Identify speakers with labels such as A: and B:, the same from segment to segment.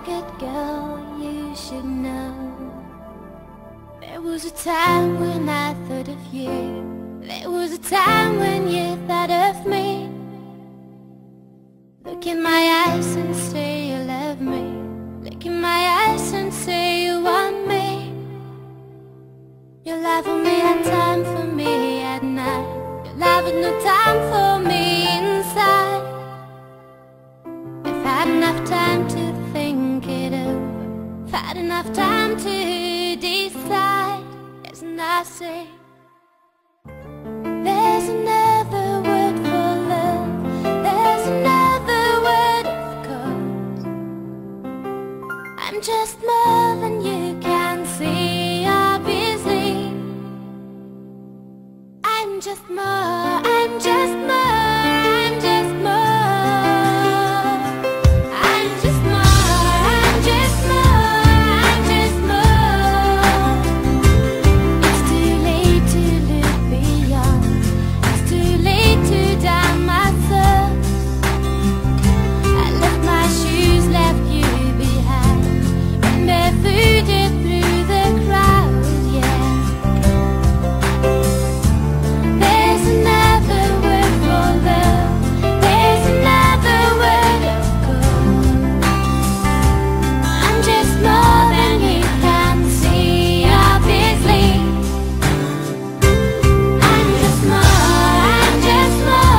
A: good girl, you should know. There was a time when I thought of you. There was a time when you thought of me. Look in my eyes and say you love me. Look in my eyes and say you want me. Your love only had time for me at night. Your love had no time for me inside. I've had enough time to think it over. I've had enough time to decide. Yes, and I say there's another word for love. There's another word of course. I'm just more than you can see, obviously. I'm just more, I'm just more, I'm just more. I'm just more, I'm just more, I'm just more. It's too late to look beyond. It's too late to down myself. I left my shoes, left you behind, and barefooted through the crowd, yeah. There's another word for love. There's another word of course. I'm just more than you can see, obviously. I'm just more, I'm just more,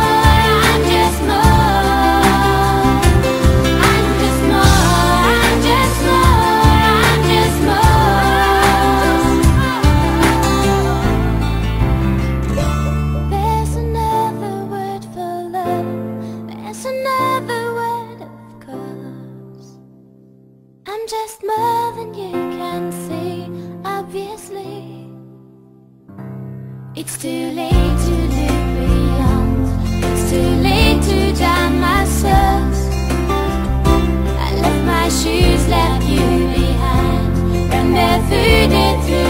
A: I'm just more. I'm just more, I'm just more, I'm just more. There's another word for love. There's another word of course. I'm just more than you can see, obviously. It's too late to look beyond. It's too late to drown myself. I left my shoes, left you behind, ran barefooted through